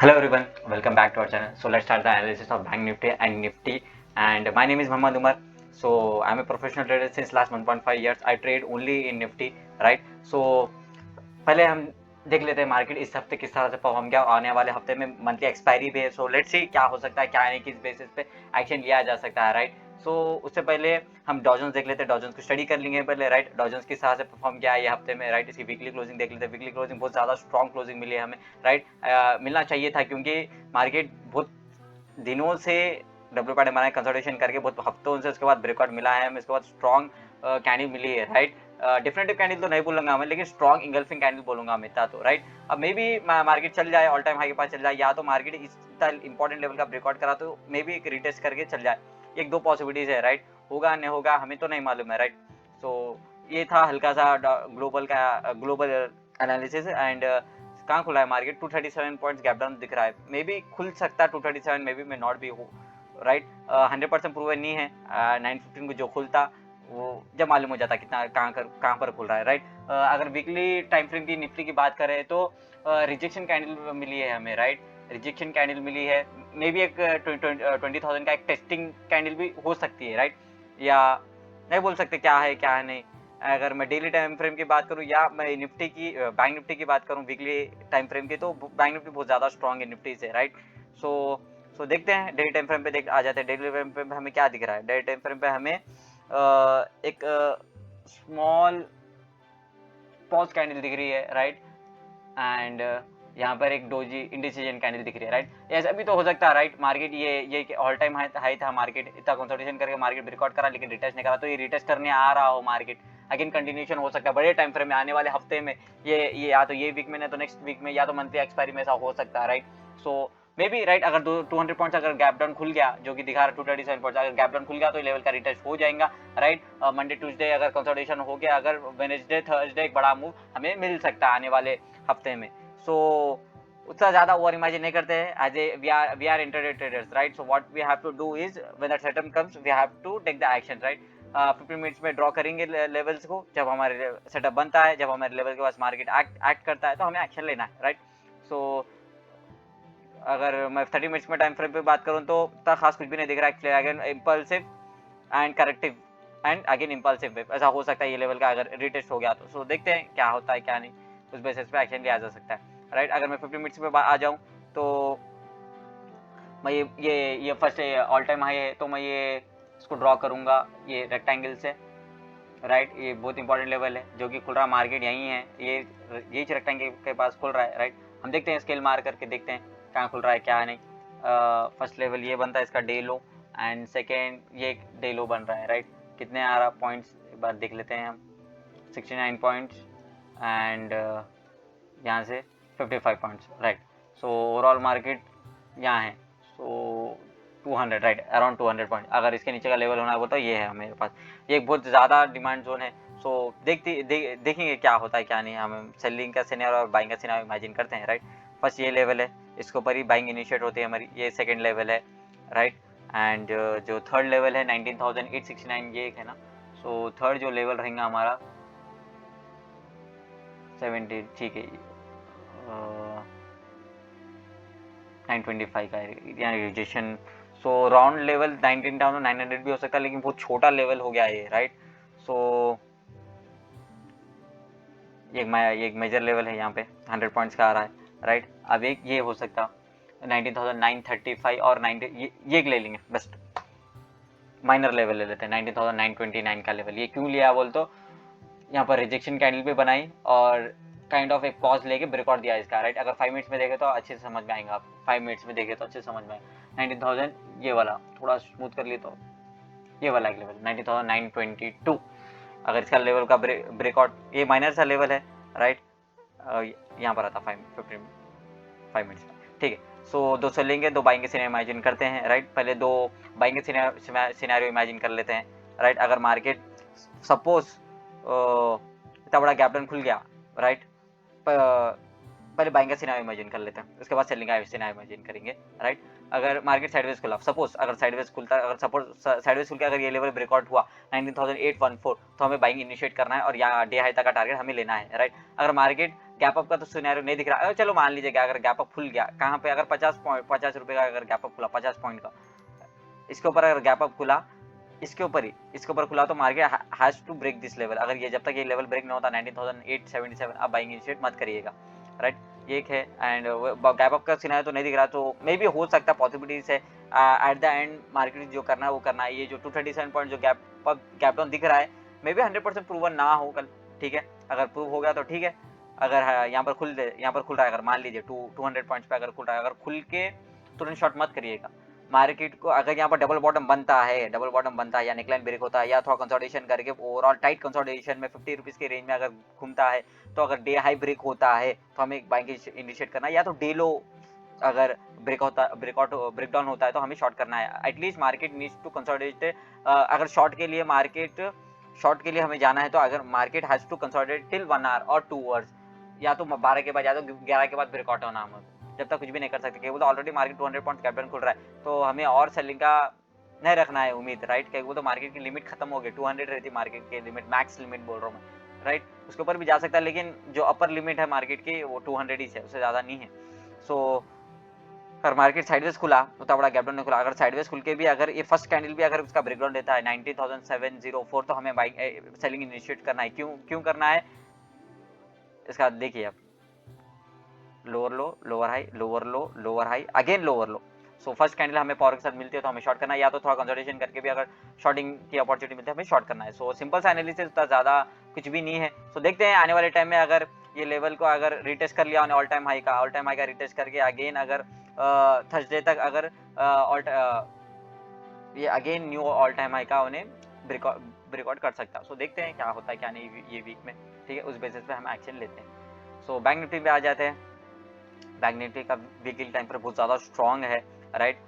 Hello everyone, welcome back to our channel. So let's start the analysis of Bank Nifty and Nifty. And my name is Muhammad Umar. So I'm a professional trader since last 1.5 years. I trade only in Nifty, right? So पहले हम देख लेते हैं market इस हफ्ते किस तरह से परफॉर्म किया, आने वाले हफ्ते में मंथली एक्सपायरी भी है. सो लेट्स सी क्या हो सकता है, क्या नहीं, किस बेसिस पे एक्शन लिया जा सकता है, राइट. सो उससे पहले हम डॉजन्स देख लेते हैं, डॉजन्स को स्टडी कर लेंगे पहले, राइट. डॉजन्स किस तरह से परफॉर्म किया है ये हफ्ते में, राइट. इसकी वीकली क्लोजिंग देख लेते हैं. वीकली क्लोजिंग बहुत ज़्यादा स्ट्रॉन्ग क्लोजिंग मिली है हमें, राइट. मिलना चाहिए था क्योंकि मार्केट बहुत दिनों से डब्ल्यू पैटर्न बनाए कंसल्टेशन करके बहुत हफ्तों से उसके बाद ब्रेकआउट मिला है हमें, इसके बाद स्ट्रॉन्ग कैंडल मिली है, राइट. डिफरेंटिव कैंडल तो नहीं बोलूंगा मैं, लेकिन स्ट्रॉन्ग इंगल्फिंग कैंडल बोलूंगा मैं इतना तो, राइट. अब मे बी मार्केट चल जाए, ऑल टाइम हाई के पास चल जाए, या तो मार्केट इस इंपॉर्टेंट लेवल का ब्रेकआउट करा तो मे बी एक रिटेस्ट करके चल जाए. एक दो पॉसिबिलिटीज है, राइट. होगा नहीं होगा हमें तो नहीं मालूम है, राइट. सो ये था हल्का सा ग्लोबल एनालिसिस. एंड कहाँ खुला है मार्केट, 237 पॉइंट्स गैप डाउन दिख रहा है. मे बी खुल सकता है 237, मे बी मे नॉट बी हो, राइट. 100% प्रूवन नहीं है. 915 को जो खुलता वो जब मालूम हो जाता कितना कहाँ पर खुल रहा है, राइट. अगर वीकली टाइम फ्रेम की निफ्टी की बात करें तो रिजेक्शन कैंडल मिली है हमें, राइट. रिजेक्शन कैंडल मिली है, मे बी एक 20,000 का एक टेस्टिंग कैंडल भी हो सकती है, राइट. या नहीं बोल सकते क्या है क्या है नहीं. अगर मैं डेली टाइम फ्रेम की बात करूं या मैं निफ्टी की बैंक निफ्टी की बात करूं वीकली टाइम फ्रेम की, तो बैंक निफ्टी बहुत ज़्यादा स्ट्रॉन्ग है निफ्टी से, राइट. सो सो देखते हैं डेली टाइम फ्रेम पे देख आ जाते हैं. डेली टाइम फ्रेम पे हमें क्या दिख रहा है, डेली टाइम फ्रेम पे हमें एक स्मॉल पॉज कैंडल दिख रही है, राइट. एंड यहाँ पर एक डोजी इंडिसीजन कैंडल दिख रही है, राइट. ऐसा भी तो हो सकता है, राइट. मार्केट ये ऑल टाइम हाई था, मार्केट इतना कंसोलिडेशन करके मार्केट ब्रेकआउट करा लेकिन रिटेस्ट नहीं करा, तो ये रिटेस्ट करने आ रहा हो मार्केट अगेन कंटिन्यूशन हो सकता है बड़े टाइम फ्रेम में आने वाले हफ्ते में. ये या तो ये वीक में, नहीं तो नेक्स्ट वीक में, या तो मंथली एक्सपायरी में ऐसा हो सकता है, right. So may be, right. अगर 200 पॉइंट्स अगर गैप डाउन खुल गया, जो कि दिखा रहा है 237 पॉइंट्स, अगर गैप डाउन खुल गया तो लेवल का रिटेस्ट हो जाएगा, राइट. मंडे ट्यूसडे अगर कंसोलिडेशन हो गया, अगर वेडनेसडे थर्सडे एक बड़ा मूव हमें मिल सकता है आने वाले हफ्ते में. सो उतना ज़्यादा ओवर इमेजिन नहीं करते हैं. As a we are intraday traders, right. So what we have to do is when that setup comes we have to take the action, right. 15 minutes में ड्रॉ करेंगे लेवल्स को. जब हमारे सेटअप बनता है, जब हमारे लेवल के पास मार्केट एक्ट करता है, तो हमें एक्शन लेना है, राइट. सो अगर मैं 30 मिनट्स में टाइम फ्रेम पे बात करूँ तो इतना खास कुछ भी नहीं दिख रहा है. Again impulsive and corrective and again impulsive wave, ऐसा हो सकता है ये लेवल का अगर रिटेस्ट हो गया तो. सो देखते हैं क्या होता है क्या नहीं, उस बेसिस पे एक्शन लिया जा सकता है, राइट. अगर मैं 50 मिनट्स पे आ जाऊँ तो मैं ये फर्स्ट ऑल टाइम हाई है, तो मैं ये इसको ड्रॉ करूँगा ये रेक्टेंगल से, राइट. ये बहुत इंपॉर्टेंट लेवल है जो कि खुल रहा मार्केट यहीं है, यही रेक्टेंगल के पास खुल रहा है, राइट. हम देखते हैं स्केल मार करके देखते हैं कहाँ खुल रहा है क्या नहीं. फर्स्ट लेवल ये बनता है इसका डे लो, एंड सेकेंड ये डे लो बन रहा है, राइट. कितने आ रहा पॉइंट्स एक बार देख लेते हैं हम. 69 पॉइंट्स एंड यहाँ से 55 points, right. So overall market यहाँ है. सो 200, राइट, अराउंड 200 पॉइंट. अगर इसके नीचे का लेवल होना है तो ये है मेरे पास. ये एक बहुत ज़्यादा डिमांड जोन है. सो देखेंगे क्या होता है क्या नहीं. हम सेलिंग का सिनेरियो और बाइंग का सिनेरियो इमेजिन करते हैं, राइट. फर्स्ट ये लेवल है, इसके ऊपर ही बाइंग इनिशिएट होती है हमारी. ये सेकेंड लेवल है, राइट. एंड जो थर्ड लेवल है 19,869, ये एक है ना. सो थर्ड जो लेवल रहेगा हमारा 70, ठीक है, 925 का यहाँ रिजेक्शन. सो राउंड लेवल 19,900 भी हो सकता है, लेकिन बहुत छोटा लेवल हो गया है, राइट. सो ये एक मेजर लेवल है यहाँ पे 100 पॉइंट्स का आ रहा है, राइट. अब एक ये हो सकता 19,935 और 90, ये एक ले लेंगे बेस्ट. माइनर लेवल ले लेते हैं 19,929 का लेवल. ये क्यों लिया बोल तो यहाँ पर रिजेक्शन कैंडल भी बनाई और काइंड ऑफ एक पॉज लेके ब्रेकआउट दिया इसका, राइट. अगर 5 मिनट्स में देखे तो अच्छे से समझ में आएंगे आप. 5 मिनट्स में देखे तो अच्छे से समझ में आएगा. 19,000 ये वाला थोड़ा स्मूथ कर लिए तो ये वाला एक लेवल 19,922. अगर इसका लेवल का ब्रेकआउट, ये माइनर सा लेवल है, राइट. यहाँ पर आता 5 मिनट्स में, ठीक है. सो दो सेलिंग दो बाइंग के सिनेरियो इमेजिन करते हैं, राइट. पहले दो बाइंग के सिनेरियो इमेजिन कर लेते हैं, राइट. अगर मार्केट सपोज इतना बड़ा गैप डाउन खुल गया, राइट. पहले बाइंग का सिनेरियो इमेजिन कर लेते हैं, उसके बाद सेलिंग का सिनेरियो इमेजिन करेंगे, राइट. अगर मार्केट साइडवेज खुला, सपोज अगर साइडवेज खुलता, अगर सपोज साइडवेज खुल के अगर ये लेवल ब्रेकआउट हुआ 19,814, तो हमें बाइंग इनिशिएट करना है और यहाँ डे हाई तक का टारगेट हमें लेना है, राइट. अगर मार्केट गैप अप का तो सिनेरियो नहीं दिख रहा, चलो मान लीजिए अगर गैप अप खुल गया कहाँ पे, अगर 50 रुपए का अगर गैप अप खुला 50 पॉइंट का, इसके ऊपर अगर गैप अप खुला, इसके ऊपर खुला तो market has to break this level. अगर ये जब तक ये लेवल ब्रेक नहीं होता 19,877 आप बाइंग इनिशिएट मत करिएगा, राइट। ये एक है, एंड गैप अप का सिनेरियो तो नहीं दिख रहा, तो मे भी हो सकता है, पॉसिबिलिटीज है एट द एंड मार्केट जो करना है वो करना है। ये जो 237 पॉइंट जो गैप डाउन दिख रहा है मे बी 100% प्रूवन ना हो कल, ठीक है। अगर प्रूव हो गया तो ठीक है, अगर यहाँ पर खुल रहा है, अगर मान लीजिए 200 पॉइंट्स पे अगर खुल रहा है, अगर खुल के तुरंत शॉर्ट मत करिएगा मार्केट को। अगर यहाँ पर डबल बॉटम बनता है या नेकलाइन ब्रेक होता है या थोड़ा कंसोलिडेशन करके ओवरऑल टाइट कंसोलिडेशन में 50 रुपीज के रेंज में अगर घूमता है, तो अगर डे हाई ब्रेक होता है तो हमें बाइंग इनिशिएट करना है, या तो डे लो अगर ब्रेक डाउन होता है तो हमें शॉर्ट करना है। At least market needs to consolidate. अगर शॉर्ट के लिए हमें जाना है तो अगर market has to consolidate till 1 hour और 2 आवर्स, या तो 12 के बाद या तो 11 के बाद ब्रेकआउट होना है, जब तक कुछ भी नहीं कर सकते। क्योंकि तो already market 200 point cap down खुल रहा है, तो हमें और सेलिंग का नहीं रखना है उम्मीद, राइट। क्योंकि वो तो मार्केट की लिमिट खत्म हो गई, 200 रहती मार्केट की लिमिट, मैक्स लिमिट बोल रहा हूँ मैं, राइट। उसके ऊपर भी जा सकता है, लेकिन जो अपर लिमिट है मार्केट की वो 200 ही है, उससे ज़्यादा नहीं है। सो अगर मार्केट साइडवेज खुला उतना बड़ा गैप डाउन नहीं खुला, अगर साइडवेज खुल के भी अगर ये फर्स्ट कैंडल भी अगर उसका ब्रेकडाउन देता है 19,704, तो हमें बाइंग सेलिंग इनिशिएट करना है। क्यों करना है इसका देखिए आप, लोअर लो, लोअर हाई, लोअर लो, लोअर हाई, अगेन लोअर लो। सो फर्स्ट कैंडल हमें पावर के साथ मिलती है तो हमें शॉर्ट करना है, या तो थोड़ा कंसोलिडेशन करके भी अगर शॉर्टिंग की अपॉर्चुनिटी मिलती है हमें शॉर्ट करना है। सो सिंपल सा एनालिसिस, उतना ज़्यादा कुछ भी नहीं है। सो देखते हैं आने वाले टाइम में अगर ये लेवल को अगर रिटेस्ट कर लिया ऑल टाइम हाई का रिटेस्ट करके अगेन अगर थर्सडे तक अगर ये again knew all time high का उन्हें ब्रेकआउट कर सकता है। सो देखते हैं क्या होता है क्या नहीं ये वीक में, ठीक है। उस बेसिस पे हम एक्शन लेते हैं। सो बैंक निफ्टी पे आ जाते हैं। बैंक निफ्टी का वीकली टाइम फ्रेम बहुत ज़्यादा स्ट्रॉन्ग है, राइट।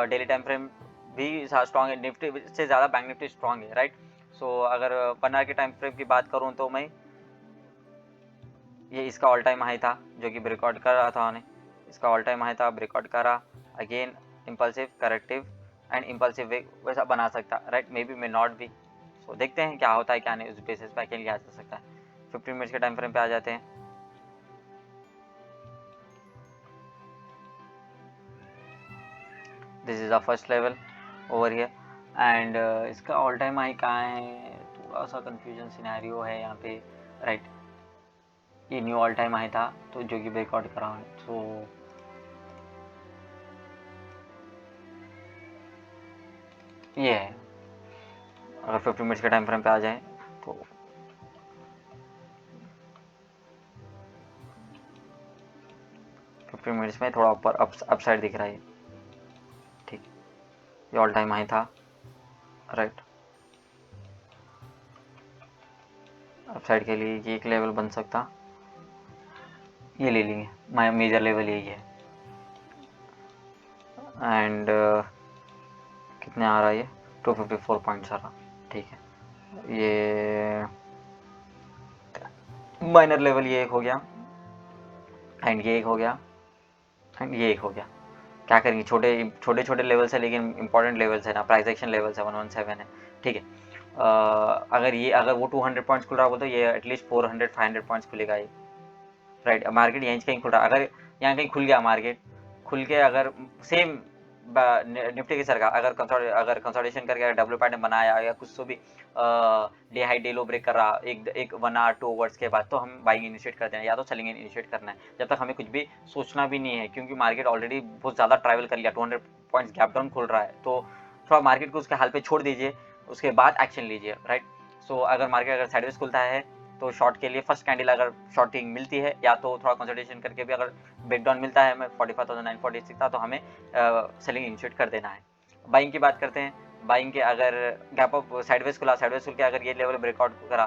डेली टाइम फ्रेम भी स्ट्रॉन्ग है, निफ्टी से ज़्यादा बैंक निफ्टी स्ट्रॉन्ग है, राइट। सो अगर 1 आवर के टाइम फ्रेम की बात करूँ तो मैं ये इसका ऑल टाइम हाई था जो कि ब्रेकआउट कर रहा था, इसका ऑल टाइम हाई था, ब्रेकआउट करा, again impulsive corrective and impulsive वैसा बना सकता, right. May be may not be. So देखते हैं क्या होता है क्या नहीं, उस बेसिस पे क्या लिया जा सकता है। 15 मिनट्स के टाइम फ्रेम पे आ जाते हैं। This is the first level over here, and इसका ऑल टाइम हाई कहाँ है, थोड़ा सा कंफ्यूजन सिनेरियो है यहाँ पे, राइट। ये न्यू ऑल टाइम हाई था तो जो कि ब्रेकआउट करा है, तो ये है। अगर 50 मिनट्स के टाइम फ्रेम पे आ जाए तो 50 मिनट्स में थोड़ा ऊपर अपसाइड दिख रहा है, ठीक। ये ऑल टाइम हाई था, राइट। अपसाइड के लिए ये एक लेवल बन सकता, ये ले लेंगे, मेजर लेवल यही है। एंड कितने आ रहा है ये 254 पॉइंट्स आ रहा, ठीक है। ये माइनर लेवल ये एक हो गया, एंड ये एक हो गया, एंड ये एक हो गया। क्या करेंगे, छोटे छोटे लेवल्स है लेकिन इंपॉर्टेंट लेवल्स है ना, प्राइस एक्शन लेवल्स है 117 है, ठीक है। अगर वो 200 पॉइंट्स खुल रहा हो तो ये एटलीस्ट 400-500 पॉइंट्स खुलेगा ये, राइट। मार्केट यहीं कहीं खुल रहा, अगर यहाँ कहीं खुल गया मार्केट, खुल के अगर सेम निफ्टी की सरकार अगर कंसोलिडेशन करके अगर डब्ल्यू पैटर्न बनाया या कुछ तो भी day high day low break कर रहा एक 1 आवर 2 आवर्स के बाद, तो हम बाइंग इनिशिएट करते हैं या तो सेलिंग इनिशिएट करना है। जब तक हमें कुछ भी सोचना भी नहीं है, क्योंकि मार्केट ऑलरेडी बहुत ज़्यादा ट्रैवल कर लिया, 200 पॉइंट्स गैप डाउन खुल रहा है, तो थोड़ा मार्केट को उसके हाल पे छोड़ दीजिए, उसके बाद एक्शन लीजिए, राइट। सो अगर मार्केट अगर साइडवेज खुलता है तो शॉर्ट के लिए फर्स्ट कैंडल अगर शॉर्टिंग मिलती है या तो थोड़ा कंसोलिडेशन करके भी अगर ब्रेकडाउन मिलता है हमें 45,946 था, तो हमें सेलिंग इनिशिएट कर देना है। बाइंग की बात करते हैं। बाइंग के अगर गैप अप साइडवेज खुल के अगर ये लेवल ब्रेकआउट करा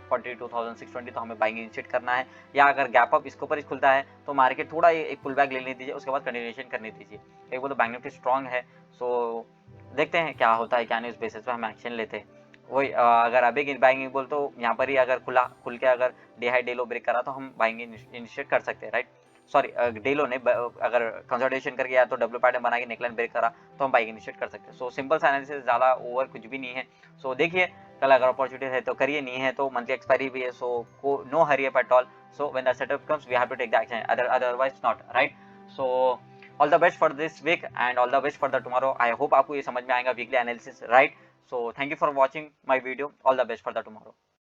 42,620, तो हमें बाइंग इनिशिएट करना है। या अगर गैप अप इसके ऊपर ही खुलता है तो मार्केट थोड़ा एक पुल बैक लेने दीजिए, उसके बाद कंटिन्यूएशन करने दीजिए। एक वो तो बैंक निफ्टी स्ट्रॉन्ग है, सो देखते हैं क्या होता है क्या नहीं, उस बेसिस पे हम एक्शन लेते हैं। वही अगर अभी की बाइंग बोल तो यहाँ पर ही अगर खुल के अगर day high day low break करा तो हम बाइंग इनिशिएट कर सकते हैं, राइट। सॉरी डे लो नहीं, अगर कंसोलिडेशन करके या तो डब्ल्यू पैटर्न बना के नेकलाइन ब्रेक करा तो हम बाइंग इनिशिएट कर सकते हैं। सो सिंपल सा एनालिसिस, ज़्यादा ओवर कुछ भी नहीं है। सो देखिए कल अगर अपॉर्चुनिटी है तो करिए, नहीं है तो मंथली एक्सपायरी भी है, so no hurry up at all. So when the setup comes we have to take the action, otherwise not, right. So all the best for this week and all the best for the tomorrow. I hope आपको ये समझ में आएगा weekly analysis, right. So thank you for watching my video. All the best for the tomorrow.